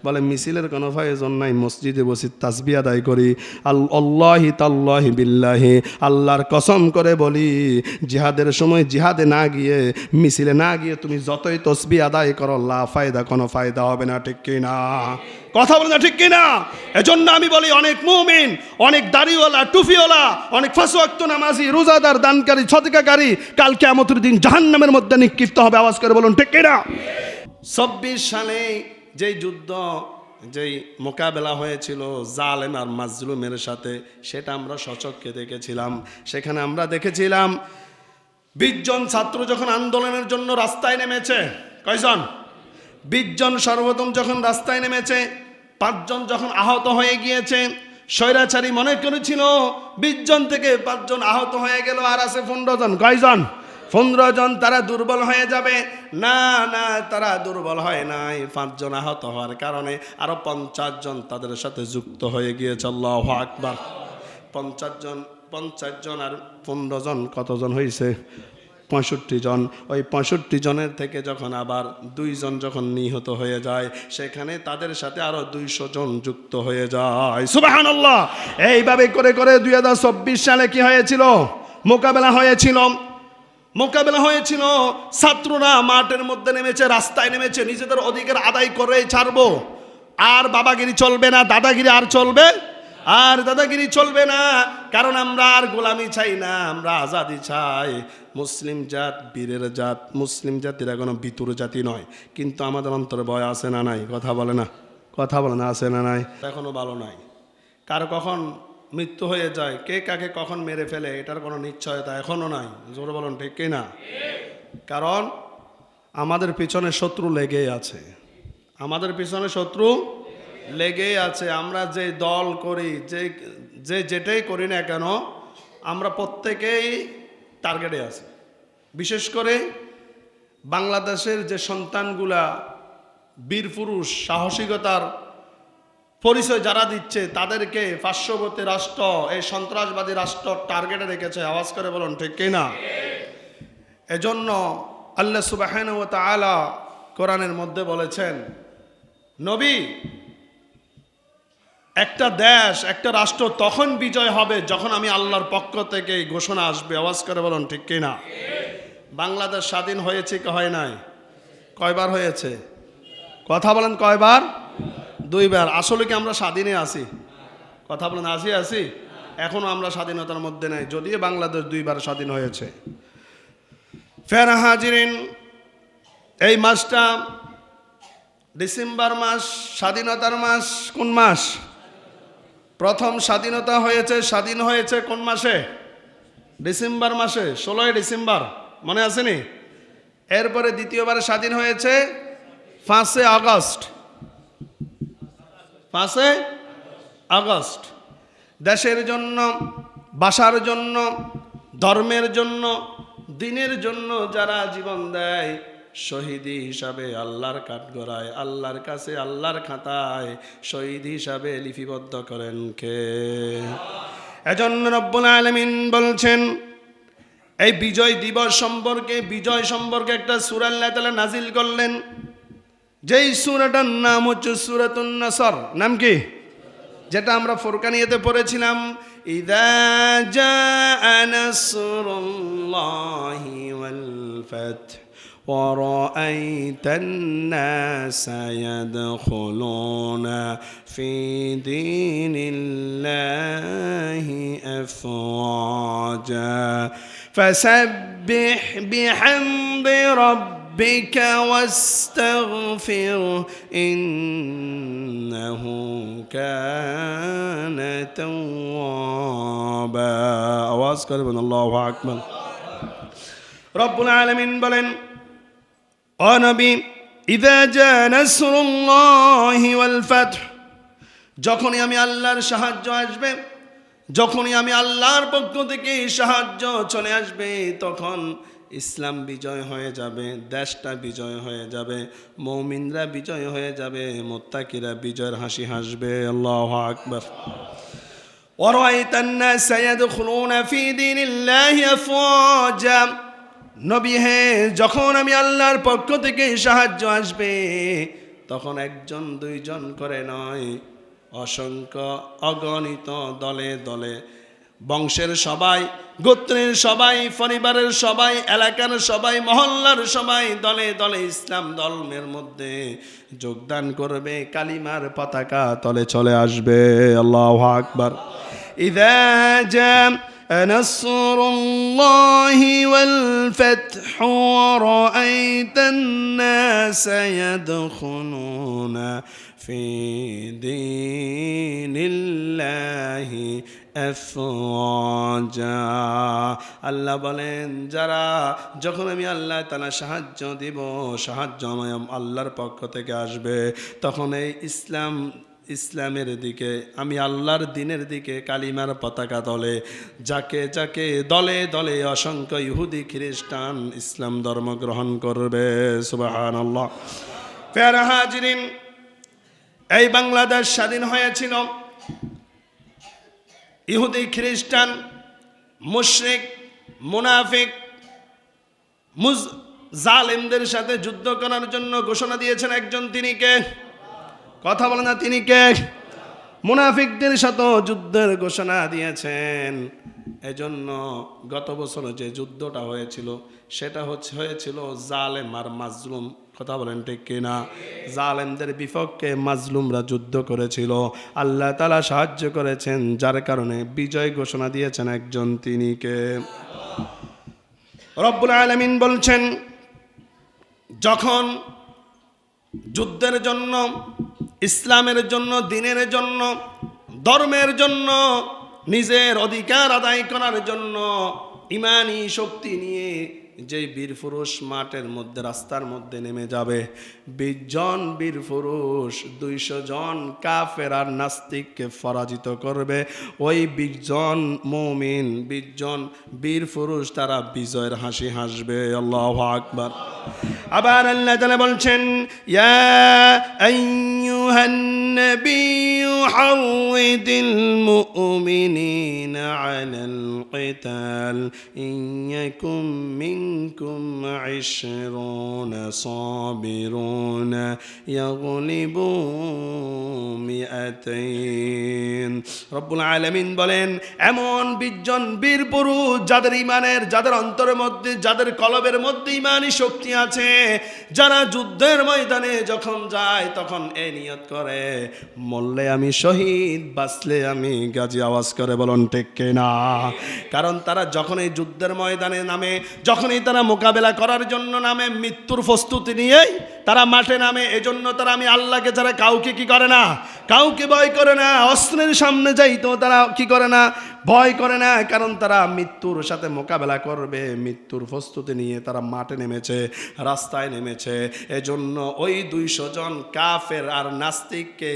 বলে মিছিলের কোনো প্রয়োজন নাই, মসজিদে বসে তাসবিহ আদায় করি। আল্লাহি তাল্লাহি বিল্লাহি, আল্লাহর কসম করে বলি, জিহাদের সময় জিহাদে না গিয়ে, মিছিলে না গিয়ে তুমি যতই তসবিহ আদায় করো, লা ফায়দা, কোনো ফায়দা হবে না। ঠিক কি না? কথা বলে না, ঠিক কি না? এজন্য আমি বলি, অনেক মুমিন, অনেক দাড়িওয়ালা, টুপিওয়ালা, অনেক পাঁচ ওয়াক্ত নামাজি, রোজাদার, দানকারী, সদকাকারী, কাল কিয়ামতের দিন জাহান্নামের মধ্যে নিক্ষিপ্ত হবে। আওয়াজ করে বলুন, ঠিক কি না? 24 সালে যেই যুদ্ধ, যেই মোকাবেলা হয়েছিল জালেম আর মাজলুমের সাথে, সেটা আমরা সচক্ষে দেখেছিলাম। সেখানে আমরা দেখেছিলাম 20 জন ছাত্র যখন আন্দোলনের জন্য রাস্তায় নেমেছে, কয়জন? 20 জন সর্বপ্রথম যখন রাস্তায় নেমেছে, 5 জন যখন আহত হয়ে গিয়েছে, স্বৈরাচারী মনে করেছিল 20 জন থেকে 5 জন আহত হয়ে গেল, আর আছে 15 জন। কয়জন? 15 জন। তারা দুর্বল হয়ে যাবে। না না, তারা দুর্বল হয় নাই। 5 জন আহত হওয়ার কারণে আরো 50 জন তাদের সাথে যুক্ত হয়ে গিয়েছে। আল্লাহু আকবার। 50 জন আর 15 জন কতজন হয়েছে? 65 জন। ওই 65 জনের থেকে যখন আবার 2 জন যখন নিহত হয়ে যায়, সেখানে তাদের সাথে আরো 200 জন যুক্ত হয়ে যায়। সুবহানাল্লাহ। এইভাবে করে করে 2024 সালে কি হয়েছিল? মোকাবেলা হয়েছিল। ছাত্ররা মাঠের মধ্যে নেমেছে, রাস্তায় নেমেছে, নিজেদের অধিকার আদায় করে ছাড়বো। আর বাবাগিরি চলবে না, দাদাগিরি আর চলবে, আর দাদাগিরি চলবে না। কারণ আমরা আর গোলামি চাই না, আমরা আজাদি চাই। মুসলিম জাত বীরের জাত, মুসলিম জাতিরা কোনো বিতুর জাতি নয়। কিন্তু আমাদের অন্তরে ভয় আছে না নাই? কথা বলে না, আছে না নাই? এখনো ভালো নাই। কারো কখন মৃত্যু হয়ে যায়, কে কাকে কখন মেরে ফেলে, এটার কোনো নিশ্চয়তা এখনো নাই। জোরে বলুন, ঠিক কি না? কারণ আমাদের পিছনে শত্রু লেগেই আছে, আমাদের পিছনে শত্রু লেগেই আছে। আমরা যে দল করি, যেটাই করি না কেন, আমরা প্রত্যেকেই টার্গেটে আছি। বিশেষ করে বাংলাদেশের যে সন্তানগুলা বীর পুরুষ, সাহসিকতার পরিচয় যারা দিচ্ছে, তাদেরকে পার্শ্ববর্তী রাষ্ট্র, এই সন্ত্রাসবাদী রাষ্ট্র টার্গেটে রেখেছে। আওয়াজ করে বলুন, ঠিক কি না? এজন্য আল্লাহ সুবহানাহু ওয়া তাআলা কোরআনের মধ্যে বলেছেন, নবী, একটা দেশ, একটা রাষ্ট্র তখন বিজয় হবে যখন আমি আল্লাহর পক্ষ থেকে ঘোষণা আসবে। আওয়াজ করে বলুন, ঠিক কি না? বাংলাদেশ স্বাধীন হয়েছে কি হয় নাই? কয়বার হয়েছে? কথা বলেন, কয়বার? 2 বার। আসলে কি আমরা স্বাধীনে আছি? কথা বলেন, আছি? এখনো আমরা স্বাধীনতার মধ্যে নাই, যদিও বাংলাদেশ 2 বার স্বাধীন হয়েছে। ফের হাজিরিন, এই মাসটা ডিসেম্বর মাস, স্বাধীনতার মাস। কোন মাস? প্রথম স্বাধীনতা হয়েছে, স্বাধীন হয়েছে কোন মাসে? ডিসেম্বর মাসে, 16 ডিসেম্বর, মনে আসেনি? এরপরে দ্বিতীয়বার স্বাধীন হয়েছে 5 আগস্ট। 5 আগস্ট। দেশের জন্য, ভাষার জন্য, ধর্মের জন্য, দিনের জন্য যারা জীবন দেয়, শহীদি হিসাবে আল্লাহর কাঠগড়ায়, আল্লাহর কাছে, আল্লাহর খাতায় শহীদ হিসাবে লিপিবদ্ধ করেন কে? এজন্য রব্বুল আলামিন বলছেন, এই বিজয় দিবস সম্পর্কে, বিজয় সম্পর্কে একটা সূরা আল্লাহ তাআলা নাজিল করলেন, যেই সূরাটার নাম হচ্ছে সূরাতুন নাসর। নাম কি? যেটা আমরা ফুরকানিয়াতে পড়েছিলাম, ইযা জাআ নাসরুল্লাহি ওয়াল ফাth ورأيت الناس يدخلون في دين الله أفواجا فسبح بحمد ربك واستغفر إنه كان توابا। আওয়াজ করবেন আল্লাহু আকবার। রব্বুল আলামিন বলেন, ও নবী, ইযা জা নাসরুল্লাহি ওয়াল ফাth, যখনই আমি আল্লাহর সাহায্য আসবে, যখনই আমি আল্লাহর পক্ষ থেকে সাহায্য চলে আসবে, তখন ইসলাম বিজয় হয়ে যাবে, দেশটা বিজয় হয়ে যাবে, মুমিনরা বিজয় হয়ে যাবে, মুত্তাকিরা বিজয়ের হাসি হাসবে। আল্লাহু আকবার। ওয়ারাআইতান নাস ইয়াদখুলুনা ফি দীনিল্লাহি আফওয়াজা, নবী হে, যখন আমি আল্লাহর পক্ষ থেকে সাহায্য আসবে, তখন একজন দুইজন করে নয়, অসংখ্য অগণিত দলে দলে বংশের সবাই, গোত্রের সবাই, পরিবারের সবাই, এলাকার সবাই, মহল্লার সবাই দলে দলে ইসলাম ধর্মের মধ্যে যোগদান করবে, কালিমার পতাকা তলে চলে আসবে। আল্লাহু আকবার। ইযা জা নাসরুল্লাহি ওয়াল ফাতহু ওয়া রাআইতান নাসা ইয়াদখুলুনা ফি দীনিল্লাহি আফওয়াজা। আল্লাহ বলেন, যারা যখন আমি আল্লাহ তাআলা সাহায্য দিব, সাহায্য আমায় আল্লাহর পক্ষ থেকে আসবে, তখন এই ইসলামের দিকে, আমি আল্লাহর দ্বীনের দিকে কালিমার পতাকা তলে যাকে যাকে দলে দলে অসংখ্য ইহুদি খ্রিস্টান ইসলাম ধর্ম গ্রহণ করবে। সুবহানাল্লাহ। প্যারা হাজিরিন, এই বাংলাদেশ স্বাধীন হয়েছিল ইহুদি খ্রিস্টান মুশরিক মুনাফিক জালেমদের সাথে যুদ্ধ করার জন্য ঘোষণা দিয়েছেন একজন, তিনি কে? কথা বলে না, তিনি কে? মুনাফিকদের সাথে যুদ্ধের ঘোষণা দিয়েছেন। এজন্য গত বছর যে যুদ্ধটা হয়েছিল সেটা হয়েছিল জালেম আর মাজলুম। কথা বলেন ঠিক কিনা? জালেমদের বিপক্ষে মাজলুমরা যুদ্ধ করেছিল, আল্লাহ তাআলা সাহায্য করেছেন, যার কারণে বিজয় ঘোষণা দিয়েছেন একজন, তিনি কে? রব্বুল আলামিন বলছেন, যখন যুদ্ধের জন্য, ইসলামের জন্য, দ্বীনের জন্য, ধর্মের জন্য, নিজের অধিকার আদায় করার জন্য ইমানি শক্তি নিয়ে যে বীর পুরুষ মাঠের মধ্যে, রাস্তার মধ্যে নেমে যাবে, 20 জন বীর পুরুষ 200 জন কাফের আর নাস্তিককে পরাজিত করবে, ওই 20 জন মুমিন, 20 জন বীর পুরুষ তারা বিজয়ের হাসি হাসবে। আল্লাহু আকবার। আবার আল্লাহ তাআলা বলছেন, ইয়া আইয়ুহান নাবিয়্যু হাউযিল মুমিনিনা আলাল কিতাল ইন মিনকুম 20 সাবিরুন ইয়াগলিবু 200। রব্বুল আলামিন বলেন, এমন 20 জন বীর পুরুষ যাদের ইমানের, যাদের অন্তরের মধ্যে, যাদের কলবের মধ্যে ইমানি শক্তি আছে, যারা যুদ্ধের ময়দানে যখন যায় তখন এই নিয়ত করে, মরলে আমি শহীদ, বাঁচলে আমি গাজী। আওয়াজ করে বলুন ঠিক কিনা? কারণ তারা যখন এই যুদ্ধের ময়দানে নামে, যখনই তারা মোকাবেলা করার জন্য নামে, মৃত্যুর প্রস্তুতি নিয়েই তারা মাঠে নামে। এজন্য তারা, আমি আল্লাহকে যারা কাউকে কি করে না, কাউকে ভয় করে না, অস্ত্রের সামনে যাইতো তারা কি করে না, ভয় করে না, কারণ তারা মৃত্যুর সাথে মোকাবেলা করবে, মৃত্যুর প্রস্তুতি নিয়ে তারা মাঠে নেমেছে, রাস্তায় নেমেছে। এজন্য ওই 200 জন কাফের আর নাস্তিককে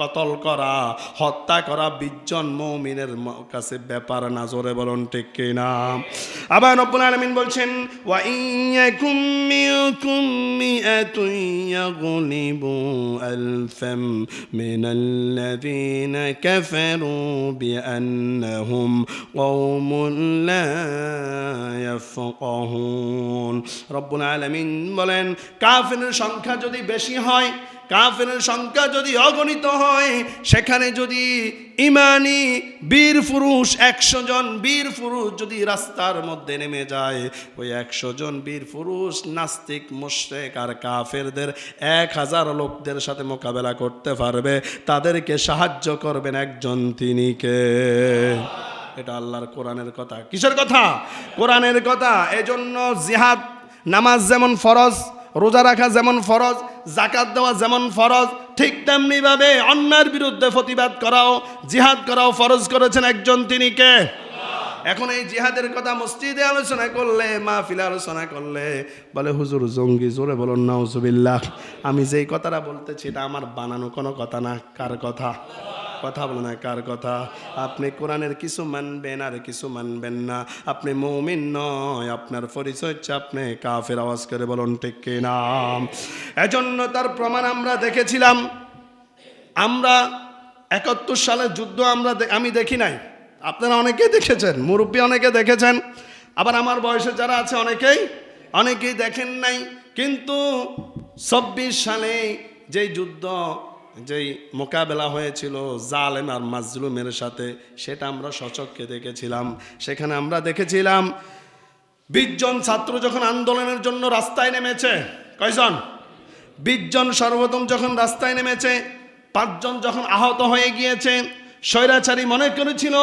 কতল করা, হত্যা করা 20 জন মুমিনের কাছে ব্যাপার না। জোরে বলুন ঠিক কিনা? আবার রব্বুল আলামিন বলছেন, ওয়া ইয়াকুম মিনকুম মিআতুন ইয়াগলিবু আলফাম মিনাল্লাযীনা কাফারু বিআন্নাহুম কওমুন লা ইয়াফকাহুন। রব্বুল আলামিন বলেন, কাফেরের সংখ্যা যদি বেশি হয়, কাফেরের সংখ্যা যদি অগণিত হয়, সেখানে যদি ইমানি বীর পুরুষ 100 জন বীর পুরুষ যদি রাস্তার মধ্যে নেমে যায়, ওই 100 জন বীর পুরুষ নাস্তিক মুশরিক আর কাফেরদের 1000 লোকদের সাথে মোকাবেলা করতে পারবে, তাদেরকে সাহায্য করবেন একজন, তিনি কে? এটা আল্লাহর কোরআনের কথা। কিসের কথা? কোরআনের কথা। এজন্য জিহাদ, নামাজ যেমন ফরজ, রোজা রাখা যেমন ফরজ, যাকাত দেওয়া যেমন ফরজ, ঠিক তেমনি ভাবে অন্যায়ের বিরুদ্ধে প্রতিবাদ করাও, জিহাদ করাও ফরজ করেছেন একজন, তিনি কে? এখন এই জিহাদের কথা মসজিদে আলোচনা করলে, মাহফিলে আলোচনা করলে বলে, হুজুর জঙ্গি। জোরে বলুন নাউজুবিল্লাহ। আমি যেই কথাটা বলতেছি এটা আমার বানানো কোনো কথা না। কার কথা? কথা বলে না, কার কথা? আপনি কোরআনের কিছু মানবেন আর কিছু মানবেন না, আপনি মুমিন নয়, আপনার পরিচয় হচ্ছে আপনি কাফের। আওয়াজ করে বলুন ঠিক কিনা? এজন্য তার প্রমাণ আমরা দেখেছিলাম। আমরা 71 সালের যুদ্ধ আমি দেখি নাই, আপনারা অনেকেই দেখেছেন, মুরব্বী অনেকে দেখেছেন, আবার আমার বয়সে যারা আছে অনেকেই দেখেন নাই। কিন্তু 24 সালে যেই যুদ্ধ যেই মোকাবেলা হয়েছিল জালেম আর মাজলুমের সাথে, সেটা আমরা সচক্ষে দেখেছিলাম। সেখানে আমরা দেখেছিলাম 20 জন ছাত্র যখন আন্দোলনের জন্য রাস্তায় নেমেছে, কয়জন? 20 জন সর্বপ্রথম যখন রাস্তায় নেমেছে, 5 জন যখন আহত হয়ে গিয়েছে, স্বৈরাচারী মনে করেছিল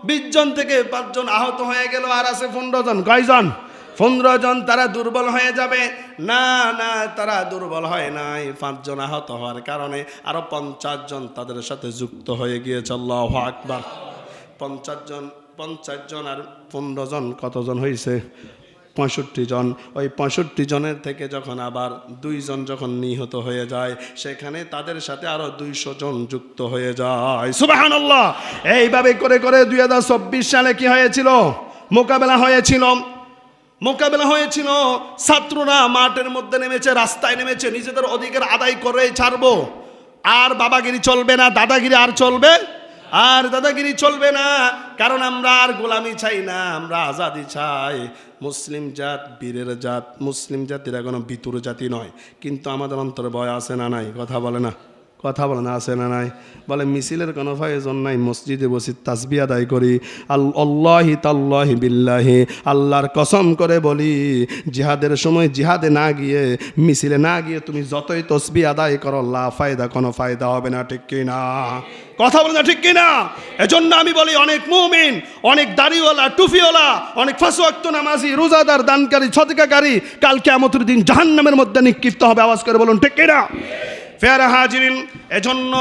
20 জন থেকে 5 জন আহত হয়ে গেল, আর আছে 15 জন। কয়জন? 15 জন। তারা দুর্বল হয়ে যাবে। না না, তারা দুর্বল হয় নাই। 5 জন আহত হওয়ার কারণে আরো 50 জন তাদের সাথে যুক্ত হয়ে গিয়েছে। আল্লাহু আকবার। 50 জন আর 15 জন কতজন হয়েছে? 65 জন। ওই 65 জনের থেকে যখন আবার 2 জন যখন নিহত হয়ে যায়, সেখানে তাদের সাথে আরো 200 জন যুক্ত হয়ে যায়। সুবহানাল্লাহ। এইভাবে করে করে 2024 সালে কি হয়েছিল? মোকাবেলা হয়েছিল। ছাত্ররা মাঠের মধ্যে নেমেছে, রাস্তায় নেমেছে, নিজেদের অধিকার আদায় করে ছাড়বো। আর বাবাগিরি চলবে না, দাদাগিরি চলবে না। কারণ আমরা আর গোলামি চাই না, আমরা আজাদি চাই। মুসলিম জাত বীরের জাত, মুসলিম জাতিরা কোনো ভিতর জাতি নয়। কিন্তু আমাদের অন্তরে ভয় আছে না নাই? কথা বলে না আছে না নাই? বলে মিছিলের কোনো প্রয়োজন নাই, মসজিদে বসে তাসবিহ আদায় করি। আল্লাহি তাল্লাহি বিল্লাহি, আল্লাহর কসম করে বলি, জিহাদের সময় জিহাদে না গিয়ে, মিছিলে না গিয়ে তুমি যতই তসবিহ আদায় করো, কোনো ফায়দা হবে না। ঠিক কি না? কথা বলে না, ঠিক কি না? এজন্য আমি বলি, অনেক মুমিন, অনেক দাড়িওয়ালা, টুপিওয়ালা, অনেক 5 ওয়াক্ত নামাজি, রোজাদার, দানকারী, সদকাকারী কাল কিয়ামতের দিন জাহান্নামের মধ্যে নিক্ষিপ্ত হবে। আওয়াজ করে বলুন, ঠিক কি না? ফেরা হাজিরিন, এজন্য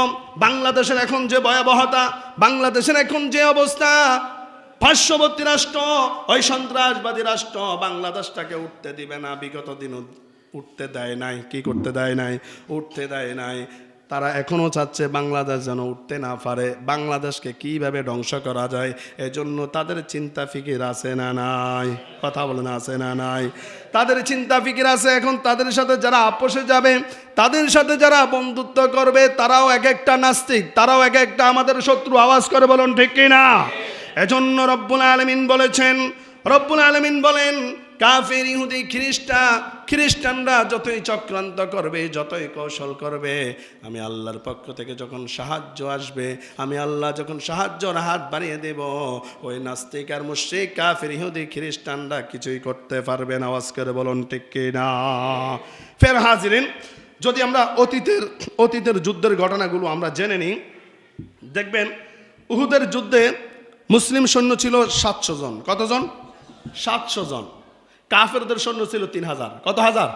বাংলাদেশের এখন যে ভয়াবহতা, বাংলাদেশের এখন যে অবস্থা, পার্শ্ববর্তী রাষ্ট্র, ওই সন্ত্রাসবাদী রাষ্ট্র বাংলাদেশটাকে উঠতে দিবে না। বিগত দিন উঠতে দেয় নাই। কি করতে দেয় নাই? উঠতে দেয় নাই। তারা এখনও চাচ্ছে বাংলাদেশ যেন উঠতে না পারে, বাংলাদেশকে কিভাবে ধ্বংস করা যায়। এজন্য তাদের চিন্তা ফিকির আছে না নাই? কথা বলে না, আছে না নাই? তাদের চিন্তা ফিকির আছে। এখন তাদের সাথে যারা আপোষে যাবে, তাদের সাথে যারা বন্ধুত্ব করবে, তারাও এক একটা নাস্তিক, তারাও এক একটা আমাদের শত্রু। আওয়াজ করে বলুন, ঠিক কি না? এজন্য রব্বুল আলামিন বলেন, কাফের, ইহুদি, খ্রিস্টানরা যতই চক্রান্ত করবে, যতই কৌশল করবে, আমি আল্লাহর পক্ষ থেকে যখন সাহায্য আসবে, আমি আল্লাহ যখন সাহায্যর হাত বাড়িয়ে দেব, ওই নাস্তিক আর মুশরিক, কাফের, ইহুদি, খ্রিস্টানরা কিছুই করতে পারবে না। আওয়াজ করে বলুন, ঠিক কি না? ফের হাজিরিন, যদি আমরা অতীতের যুদ্ধের ঘটনাগুলো আমরা জেনে নিই, দেখবেন উহুদের যুদ্ধে মুসলিম সৈন্য ছিল 700 জন। কতজন? 700 জন। কাফেরদের সৈন্য ছিল 3000। কত হাজার?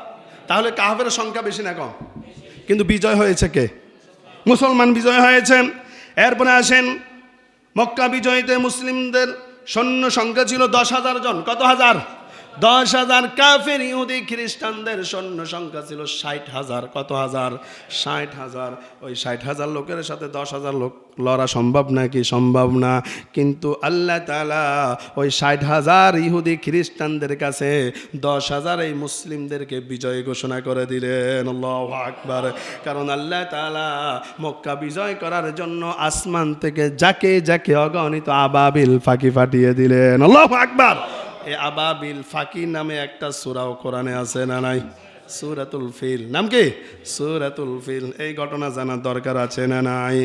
তাহলে কাফের সংখ্যা বেশি না কম? কিন্তু বিজয় হয়েছে কে? মুসলমান বিজয় হয়েছে। এরপরে আসেন, মক্কা বিজয়ীতে মুসলিমদের সৈন্য সংখ্যা ছিল 10,000 জন। কত হাজার? 10,000। কাফের, ইহুদি, খ্রিস্টানদের সৈন্য সংখ্যা ছিল 60,000। কত হাজার? 60,000। ওই 60,000 লোকের সাথে 10,000 লোক লড়া সম্ভব নাকি? সম্ভব না। কিন্তু আল্লাহ তাআলা ওই 60,000 ইহুদি খ্রিস্টানদের কাছে 10,000 এই মুসলিমদেরকে বিজয় ঘোষণা করে দিলেন। আল্লাহু আকবার। কারণ আল্লাহ তাআলা মক্কা বিজয় করার জন্য আসমান থেকে যাকে যাকে অগণিত আবাবিল ফাঁকি পাঠিয়ে দিলেন। আল্লাহু আকবার। এই আবাবিল ফাঁকি নামে একটা সূরাও কোরআনে আছে না নাই? সূরাতুল ফিল। নাম কি? সূরাতুল ফিল। এই ঘটনা জানার দরকার আছে না নাই?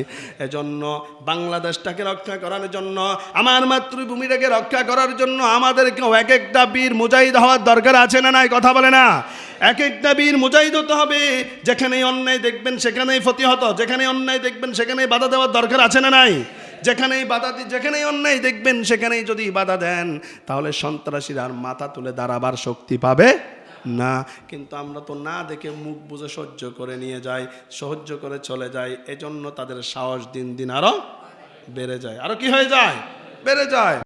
এজন্য বাংলাদেশটাকে রক্ষা করার জন্য, আমার মাতৃভূমিটাকে রক্ষা করার জন্য আমাদেরকে এক একটা বীর মুজাহিদ হওয়ার দরকার আছে না নাই? কথা বলে না? এক একটা বীর মুজাহিদ হতে হবে। যেখানেই অন্যায় দেখবেন সেখানেই প্রতিহত, যেখানেই অন্যায় দেখবেন সেখানেই বাধা দেওয়ার দরকার আছে না নাই? যেখানেই অন্যায় দেখবেন সেখানেই যদি বাধা দেন, তাহলে সন্ত্রাসীরা আর মাথা তুলে দাঁড়াবার শক্তি পাবে না। কিন্তু আমরা তো না দেখে মুখ বুজে সহ্য করে নিয়ে যাই, সহ্য করে চলে যাই। এজন্য তাদের সাহস দিন দিন আরো বেড়ে যায়। আরো কি হয়ে যায়? বেড়ে যায়।